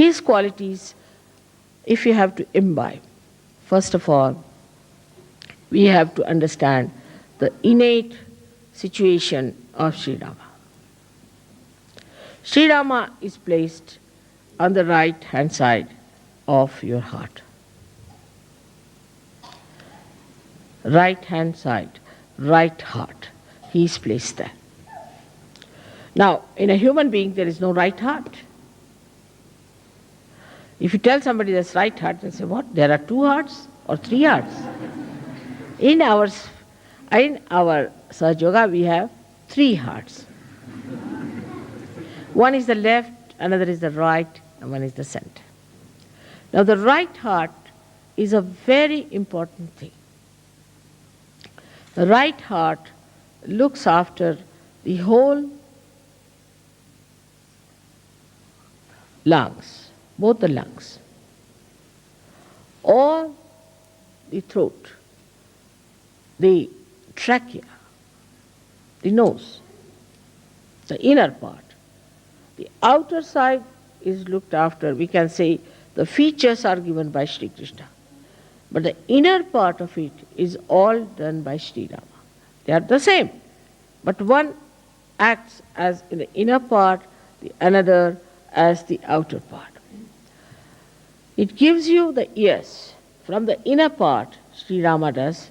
his qualities, if you have to imbibe, first of all, we have to understand the innate situation of Sri Rama. Sri Rama is placed on the right hand side of your heart. Right hand side, right heart. He is placed there. Now, in a human being, there is no right heart. If you tell somebody there's right heart, they say, what? There are 2 hearts or 3 hearts? In our Sahaja Yoga, we have 3 hearts. One is the left, another is the right, and one is the center. Now, the right heart is a very important thing. The right heart looks after the whole lungs, both the lungs, or the throat, the trachea, the nose, the inner part. The outer side is looked after, we can say the features are given by Sri Krishna. But the inner part of it is all done by Sri Rama. They are the same. But one acts as in the inner part, the another as the outer part. It gives you the ears. From the inner part, Sri Rama does.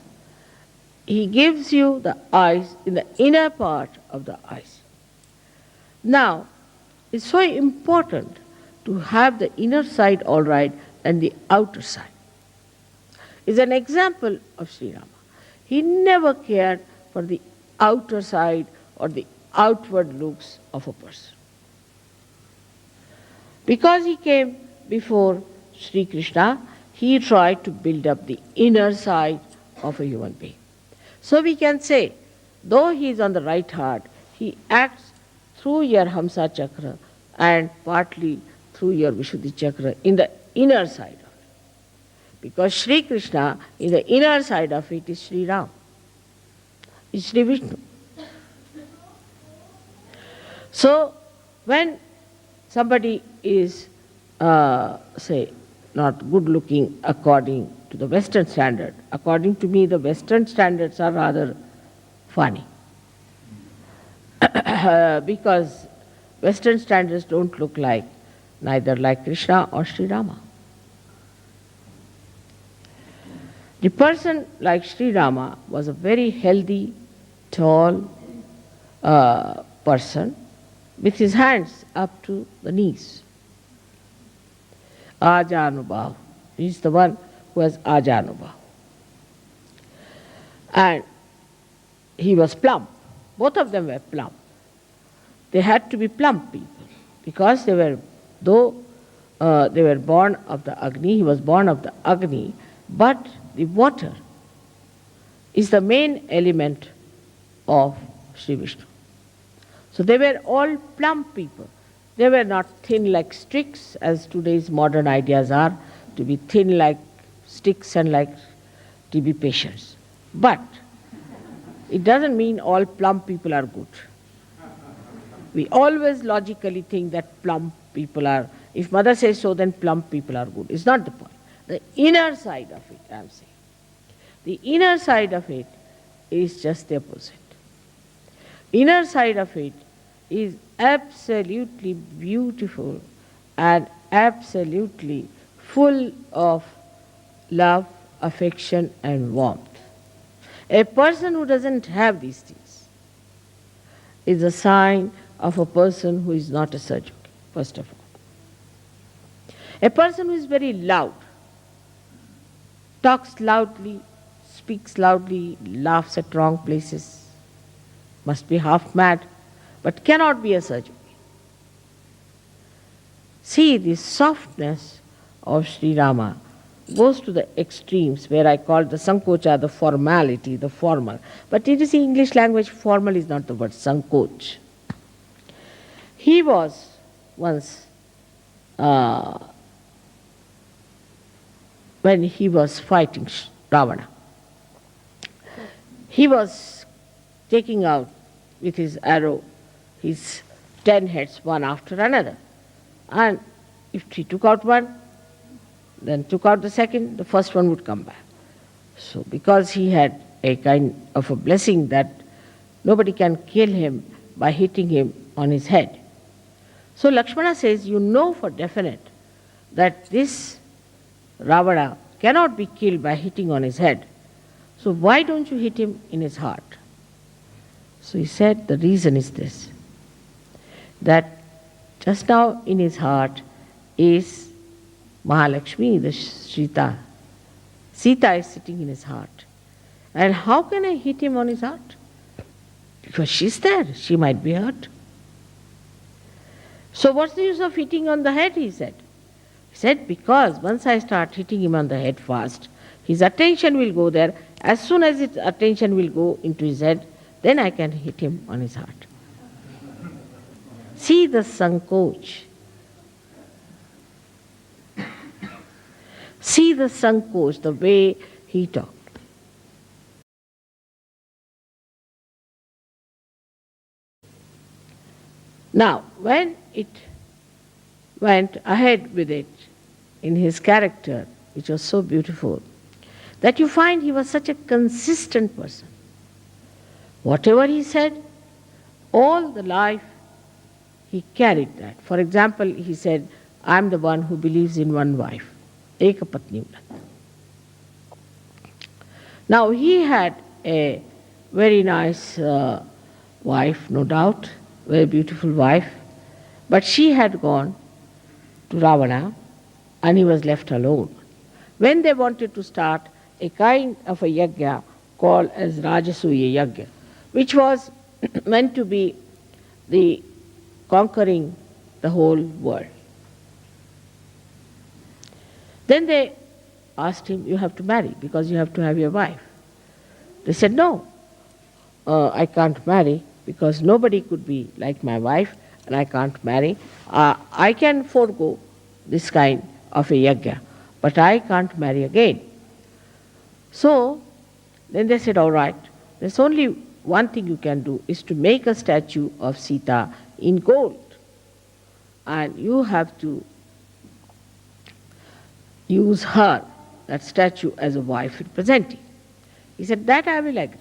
He gives you the eyes in the inner part of the eyes. Now, it's so important to have the inner side all right and the outer side. Is an example of Sri Rama. He never cared for the outer side or the outward looks of a person. Because he came before Sri Krishna, he tried to build up the inner side of a human being. So we can say, though he is on the right heart, he acts through your Hamsa chakra and partly through your Vishuddhi chakra in the inner side of it. Because Sri Krishna, in the inner side of it, is Sri Ram, is Sri Vishnu. So, when somebody is, say, not good looking according to the Western standard, according to me, the Western standards are rather funny. Because Western standards don't look like, neither like Krishna or Sri Rama. The person like Sri Rama was a very healthy, tall person with his hands up to the knees. Ajanubhav. He is the one who has Ajanubhav. And he was plump. Both of them were plump. They had to be plump people because they were, though they were born of the Agni, he was born of the Agni, but the water is the main element of Sri Vishnu. So they were all plump people. They were not thin like sticks, as today's modern ideas are, to be thin like sticks and like TB patients. But it doesn't mean all plump people are good. We always logically think that plump people are, if mother says so, then plump people are good. It's not the point. The inner side of it, I am saying. The inner side of it is just the opposite. Inner side of it is absolutely beautiful and absolutely full of love, affection and warmth. A person who doesn't have these things is a sign of a person who is not a Sahaja, first of all. A person who is very loud, talks loudly, speaks loudly, laughs at wrong places, must be half mad, but cannot be a Sahaja. See, the softness of Sri Rama goes to the extremes where I call the Sankocha, the formality, the formal. But it is in English language, formal is not the word, Sankoch. He was once, when he was fighting Ravana, he was taking out with his arrow his 10 heads one after another. And if he took out one, then took out the second, the first one would come back. So because he had a kind of a blessing that nobody can kill him by hitting him on his head. So Lakshmana says, you know for definite that this Ravana cannot be killed by hitting on his head. So why don't you hit him in his heart? So he said, the reason is this, that just now in his heart is Mahalakshmi, the Sita. Sita is sitting in his heart. And how can I hit him on his heart? Because she's there, she might be hurt. So what's the use of hitting on the head, he said. He said, because once I start hitting him on the head fast, his attention will go there. As soon as his attention will go into his head, then I can hit him on his heart. See the sankoch. See the sankoch, the way he talked. Now, when it went ahead with it in his character, which was so beautiful, that you find he was such a consistent person. Whatever he said, all the life he carried that. For example, he said, I am the one who believes in one wife. Ekapatni Vrat. Now he had a very nice wife, no doubt, very beautiful wife, but she had gone to Ravana and he was left alone. When they wanted to start a kind of a yajna called as Rajasuya Yajna, which was meant to be the conquering the whole world. Then they asked him, you have to marry because you have to have your wife. They said, no, I can't marry because nobody could be like my wife and I can't marry. I can forego this kind of a yajna, but I can't marry again. So then they said, all right, there's only one thing you can do is to make a statue of Sita in gold. And you have to use her, that statue, as a wife representing. He said, that I will agree.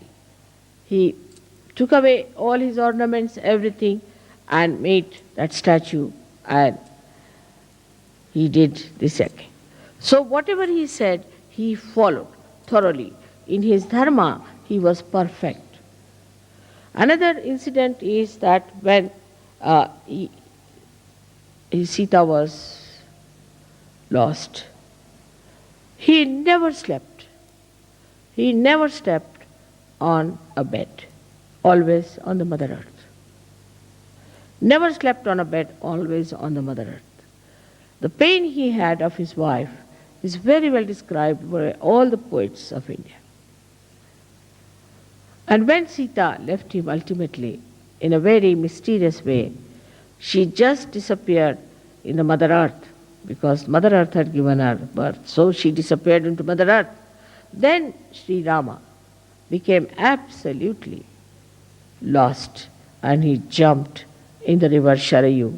He took away all his ornaments, everything, and made that statue, and he did this again. So whatever he said, he followed thoroughly. In his dharma, he was perfect. Another incident is that when Sita was lost, he never slept. He never slept on a bed, always on the Mother Earth. Never slept on a bed, always on the Mother Earth. The pain he had of his wife is very well described by all the poets of India. And when Sita left him ultimately, in a very mysterious way, she just disappeared in the Mother Earth, because Mother Earth had given her birth. So she disappeared into Mother Earth. Then Sri Rama became absolutely lost and he jumped in the river Sharayu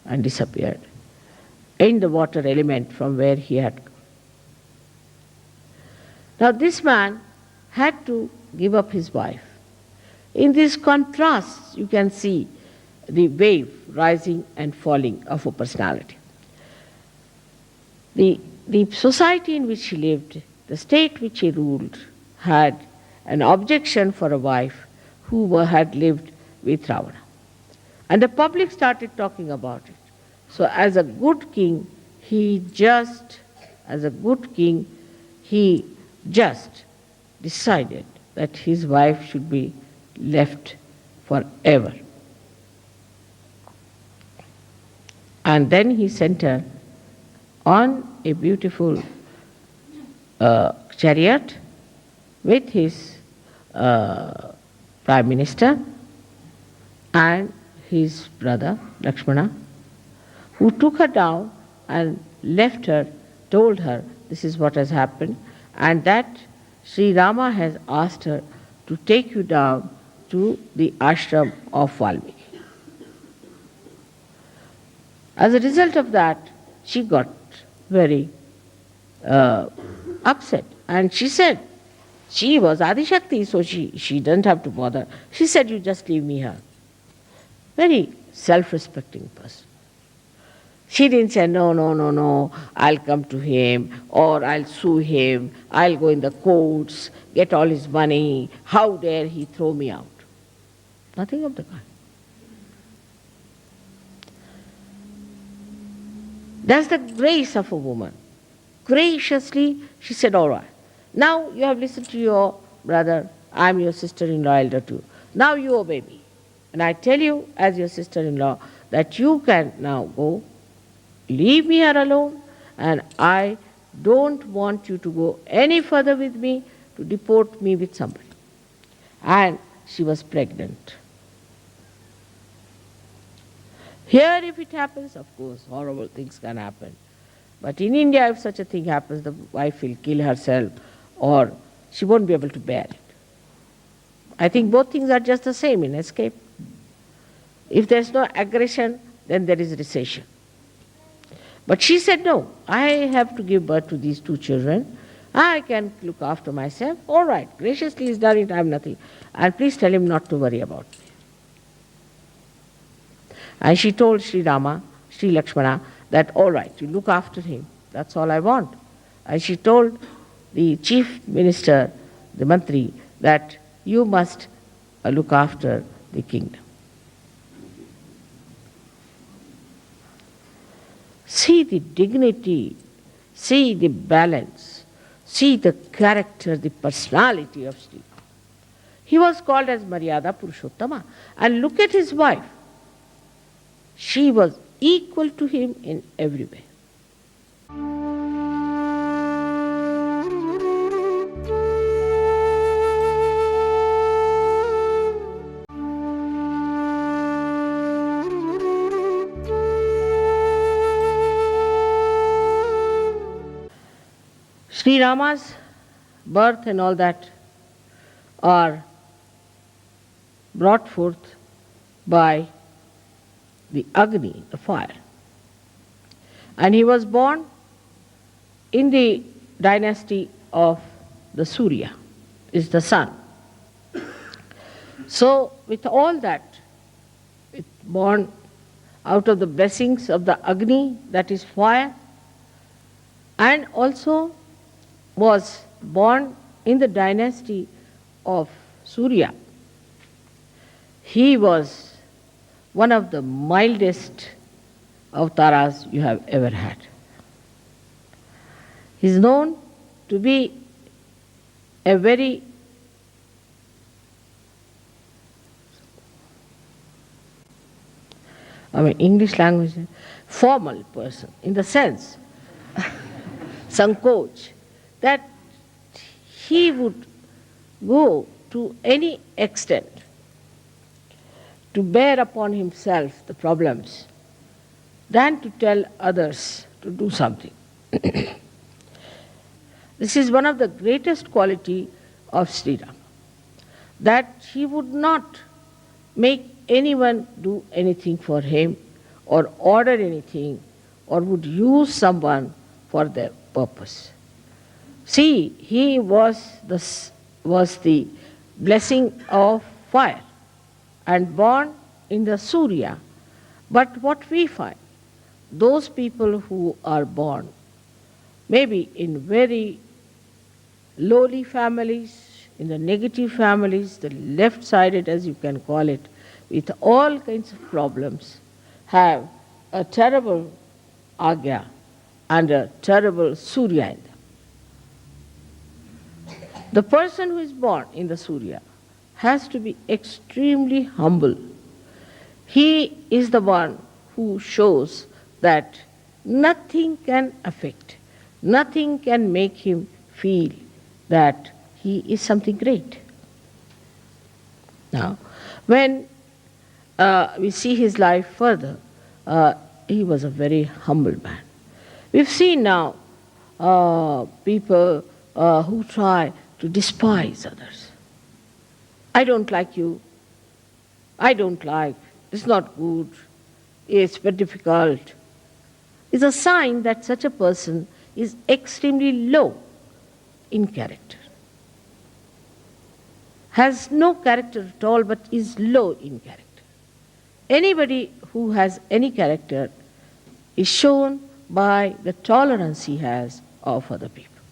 and disappeared in the water element from where he had come. Now this man had to give up his wife. In these contrasts, you can see the wave rising and falling of a personality. The society in which he lived, the state which he ruled, had an objection for a wife who had lived with Ravana. And the public started talking about it. So as a good king, he just decided that his wife should be left forever. And then he sent her on a beautiful chariot with his prime minister and his brother Lakshmana, who took her down and left her, told her this is what has happened, and that Sri Rama has asked her to take you down to the ashram of Valmiki. As a result of that, she got very upset. And she said, she was Adi Shakti, so she doesn't have to bother. She said, you just leave me here. Very self-respecting person. She didn't say, no, no, no, no, I'll come to him, or I'll sue him, I'll go in the courts, get all his money, how dare he throw me out. Nothing of the kind. That's the grace of a woman. Graciously, she said, all right, now you have listened to your brother, I'm your sister-in-law elder too. Now you obey me. And I tell you, as your sister-in-law, that you can now go, leave me here alone, and I don't want you to go any further with me to deport me with somebody. And she was pregnant. Here, if it happens, of course, horrible things can happen. But in India, if such a thing happens, the wife will kill herself or she won't be able to bear it. I think both things are just the same in escape. If there's no aggression, then there is recession. But she said, no, I have to give birth to these two children. I can look after myself. All right, graciously he's done it, I have nothing. And please tell him not to worry about me. And she told Sri Rama, Sri Lakshmana, that all right, you look after him. That's all I want. And she told the chief minister, the mantri, that you must look after the kingdom. See the dignity, see the balance, see the character, the personality of Sri. He was called as Maryada Purushottama. And look at his wife. She was equal to him in every way. Sri Rama's birth and all that are brought forth by the Agni, the fire. And he was born in the dynasty of the Surya, is the sun. So with all that, born out of the blessings of the Agni, that is fire, and also was born in the dynasty of Surya. He was one of the mildest avataras you have ever had. He is known to be a very English language, formal person, in the sense, sankoch, that he would go to any extent to bear upon himself the problems than to tell others to do something. This is one of the greatest quality of Sri Rama, that he would not make anyone do anything for him or order anything or would use someone for their purpose. See, he was the blessing of fire and born in the Surya. But what we find, those people who are born maybe in very lowly families, in the negative families, the left-sided as you can call it, with all kinds of problems, have a terrible agya and a terrible Surya in them. The person who is born in the Surya has to be extremely humble. He is the one who shows that nothing can affect, nothing can make him feel that he is something great. Now, when we see his life further, he was a very humble man. We've seen now people who try to despise others. I don't like you. I don't like. It's not good. It's very difficult. is a sign that such a person is extremely low in character, has no character at all but is low in character. Anybody who has any character is shown by the tolerance he has of other people.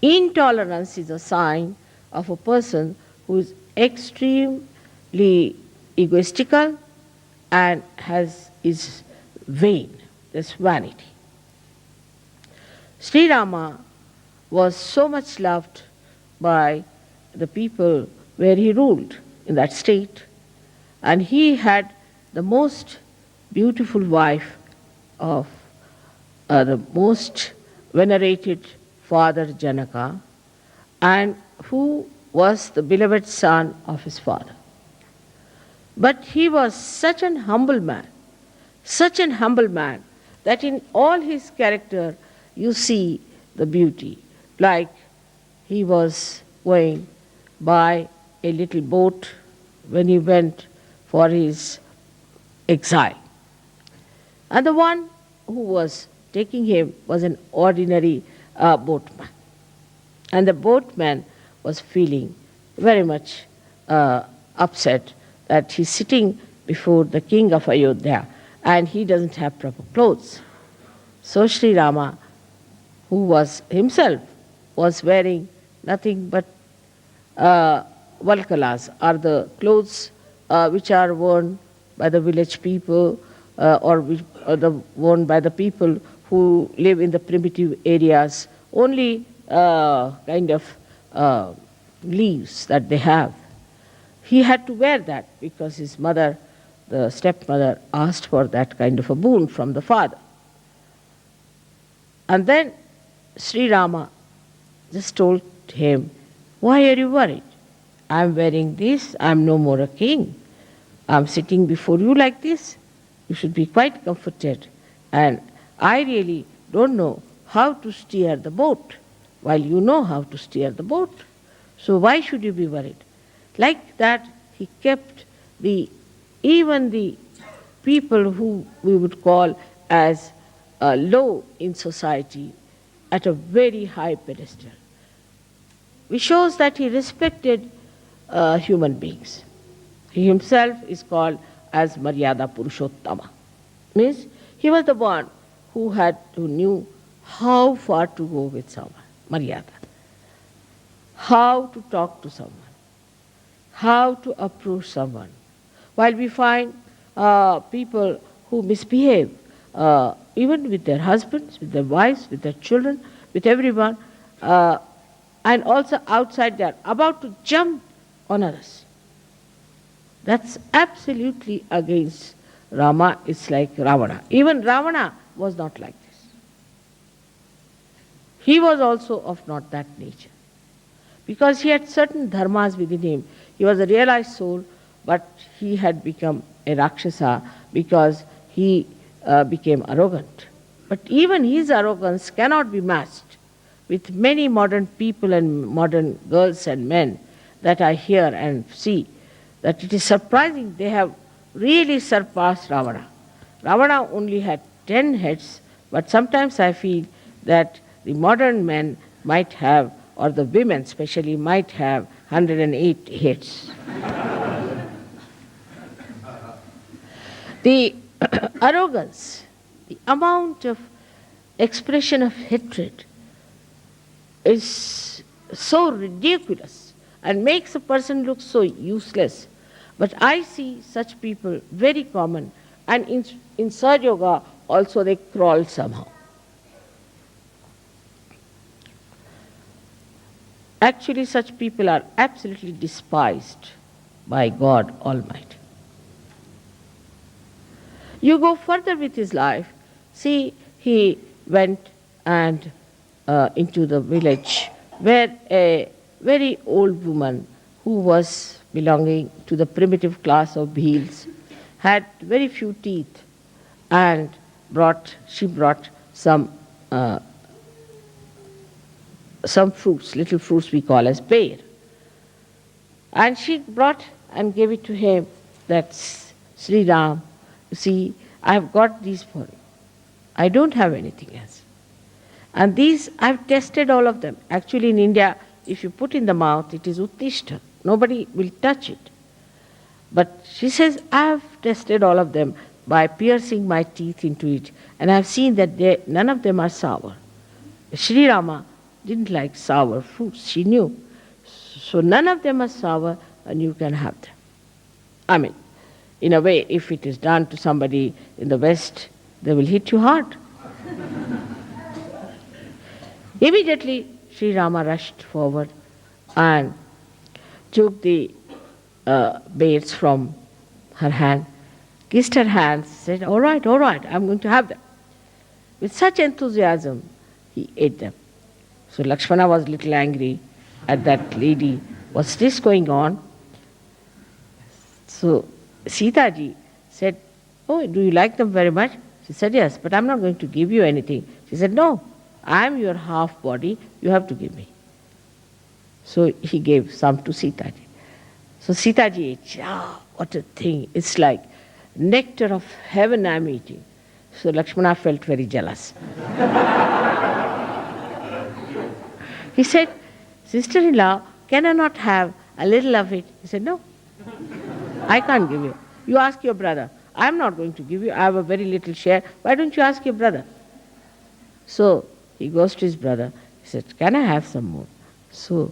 Intolerance is a sign of a person who is extremely egoistical and is vain, this vanity. Sri Rama was so much loved by the people where he ruled in that state, and he had the most beautiful wife of the most venerated father Janaka, and who was the beloved son of his father. But he was such an humble man, that in all his character you see the beauty. Like he was going by a little boat when he went for his exile. And the one who was taking him was an ordinary boatman. And the boatman was feeling very much upset that he's sitting before the king of Ayodhya and he doesn't have proper clothes. So Sri Rama, who was himself was wearing nothing but valkalas, are the clothes which are worn by the village people or worn by the people who live in the primitive areas, only kind of leaves that they have. He had to wear that because his mother, the stepmother, asked for that kind of a boon from the father. And then Sri Rama just told him, "Why are you worried? I'm wearing this, I'm no more a king. I'm sitting before you like this. You should be quite comforted. And I really don't know how to steer the boat, while you know how to steer the boat. So why should you be worried?" Like that, he kept even the people who we would call as low in society at a very high pedestal. Which shows that he respected human beings. He himself is called as Maryada Purushottama. Means he was the one who knew how far to go with someone, Maryada. How to talk to someone, how to approach someone. While we find people who misbehave, even with their husbands, with their wives, with their children, with everyone, and also outside they are about to jump on others. That's absolutely against Rama. It's like Ravana. Even Ravana was not like this. He was also of not that nature. Because he had certain dharmas within him. He was a realized soul, but he had become a Rakshasa because he became arrogant. But even his arrogance cannot be matched with many modern people and modern girls and men that I hear and see, that it is surprising they have really surpassed Ravana. Ravana only had 10 heads, but sometimes I feel that the modern men might have, or the women especially, might have 108 heads. The arrogance, the amount of expression of hatred is so ridiculous and makes a person look so useless. But I see such people very common, and in Sahaja Yoga also they crawl somehow. Actually, such people are absolutely despised by God Almighty. You go further with his life. See, he went and into the village where a very old woman who was belonging to the primitive class of Bhils had very few teeth, and she brought some fruits, little fruits we call as pear. And she brought and gave it to him. That's Sri Ram. You see, I have got these for you. I don't have anything else. And these, I've tested all of them. Actually, in India, if you put in the mouth, it is uttishta. Nobody will touch it. But she says, I've tested all of them by piercing my teeth into it, and I've seen that none of them are sour. Sri Rama didn't like sour fruits, she knew. So none of them are sour, and you can have them. I mean, in a way, if it is done to somebody in the West, they will hit you hard. Immediately, Sri Rama rushed forward and took the bears from her hand, kissed her hands, said, all right, I'm going to have them. With such enthusiasm, he ate them. So Lakshmana was a little angry at that lady. What's this going on? So Sita ji said, oh, do you like them very much? She said, yes, but I'm not going to give you anything. She said, no, I'm your half body, you have to give me. So he gave some to Sita ji. So Sita ji ate, what a thing, it's like nectar of heaven I'm eating. So Lakshmana felt very jealous. He said, sister-in-law, can I not have a little of it? He said, no, I can't give you. You ask your brother. I'm not going to give you. I have a very little share. Why don't you ask your brother? So he goes to his brother. He said, can I have some more? So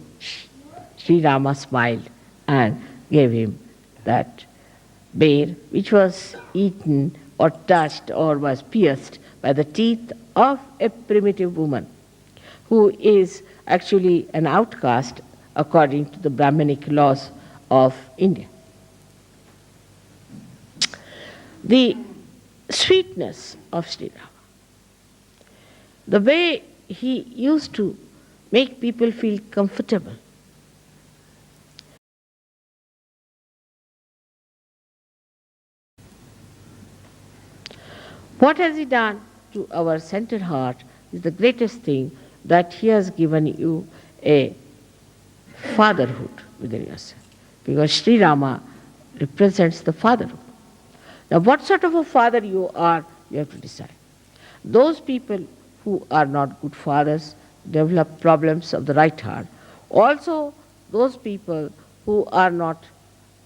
Sri Rama smiled and gave him that bear, which was eaten or touched or was pierced by the teeth of a primitive woman who is actually an outcast according to the Brahmanic laws of India. The sweetness of Sri Rama, the way he used to make people feel comfortable. What has he done to our centered heart is the greatest thing, that he has given you a fatherhood within yourself. Because Sri Rama represents the fatherhood. Now, what sort of a father you are, you have to decide. Those people who are not good fathers develop problems of the right heart. Also, those people who are not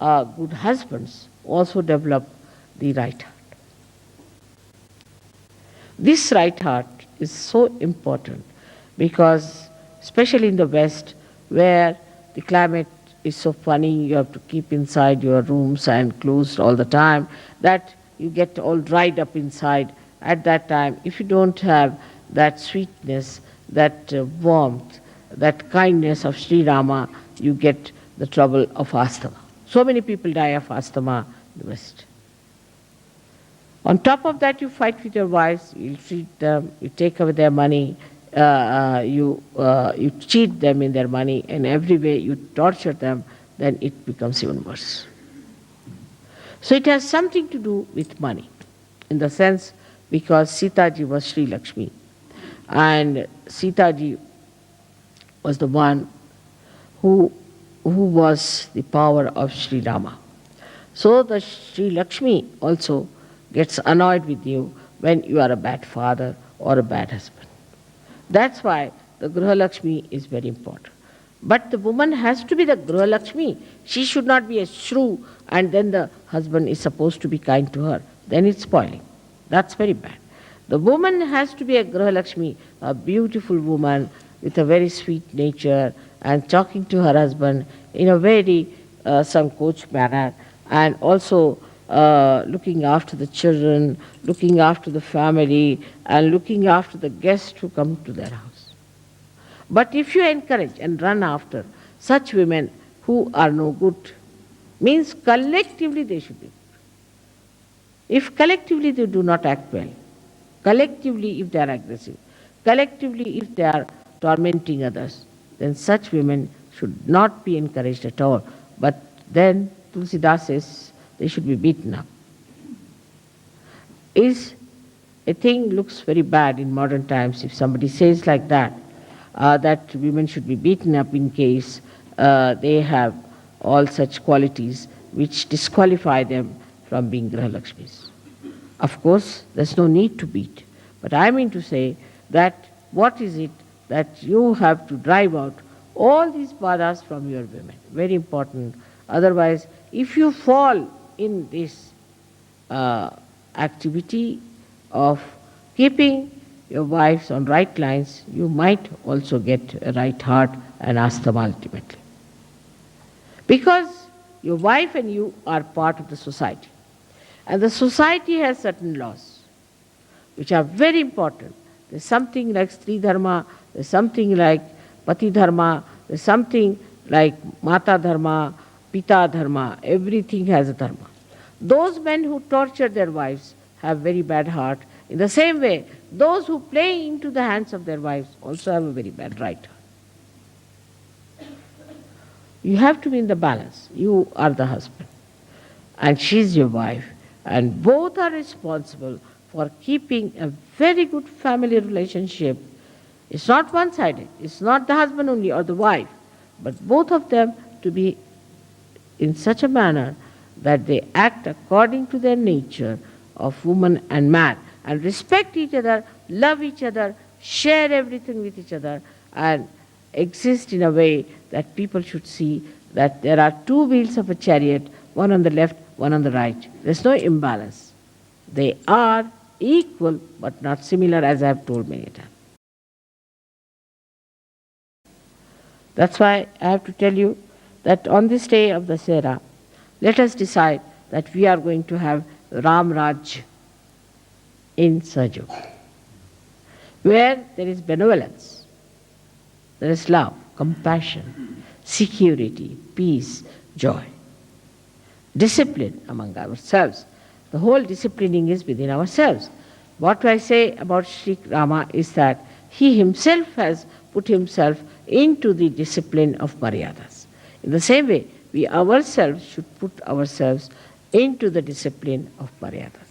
good husbands also develop the right heart. This right heart is so important because, especially in the West, where the climate is so funny, you have to keep inside your rooms and closed all the time, that you get all dried up inside. At that time, if you don't have that sweetness, that warmth, that kindness of Sri Rama, you get the trouble of asthma. So many people die of asthma in the West. On top of that, you fight with your wives, you treat them, you take away their money, you cheat them in their money, and every way you torture them, then it becomes even worse. So it has something to do with money, in the sense because Sita ji was Sri Lakshmi, and Sita ji was the one who was the power of Sri Rama. So the Sri Lakshmi also gets annoyed with you when you are a bad father or a bad husband. That's why the Griha Lakshmi is very important. But the woman has to be the Griha Lakshmi. She should not be a shrew and then the husband is supposed to be kind to her. Then it's spoiling. That's very bad. The woman has to be a Griha Lakshmi, a beautiful woman with a very sweet nature and talking to her husband in a very Sankoch manner, and also looking after the children, looking after the family, and looking after the guests who come to their house. But if you encourage and run after such women who are no good, means collectively they should be good. If collectively they do not act well, collectively if they are aggressive, collectively if they are tormenting others, then such women should not be encouraged at all. But then Tulsidas says they should be beaten up. Is a thing looks very bad in modern times if somebody says like that, that women should be beaten up in case they have all such qualities which disqualify them from being Griha Lakshmis. Of course, there's no need to beat. But I mean to say that what is it that you have to drive out all these badhas from your women? Very important. Otherwise, if you fall in this activity of keeping your wives on right lines, you might also get a right heart and asthma ultimately. Because your wife and you are part of the society. And the society has certain laws which are very important. There's something like Stri Dharma, there's something like Pati Dharma, there's something like Mata Dharma, Pita Dharma. Everything has a dharma. Those men who torture their wives have very bad heart. In the same way, those who play into the hands of their wives also have a very bad right heart. You have to be in the balance. You are the husband and she's your wife, and both are responsible for keeping a very good family relationship. It's not one-sided. It's not the husband only or the wife, but both of them to be in such a manner that they act according to their nature of woman and man and respect each other, love each other, share everything with each other, and exist in a way that people should see that there are two wheels of a chariot, one on the left, one on the right. There's no imbalance. They are equal but not similar, as I have told many times. That's why I have to tell you that on this day of Dusshera, let us decide that we are going to have Ram Raj in Sahaja, where there is benevolence, there is love, compassion, security, peace, joy, discipline among ourselves. The whole disciplining is within ourselves. What I say about Sri Rama is that he himself has put himself into the discipline of Maryadas. In the same way, we ourselves should put ourselves into the discipline of Maryadas.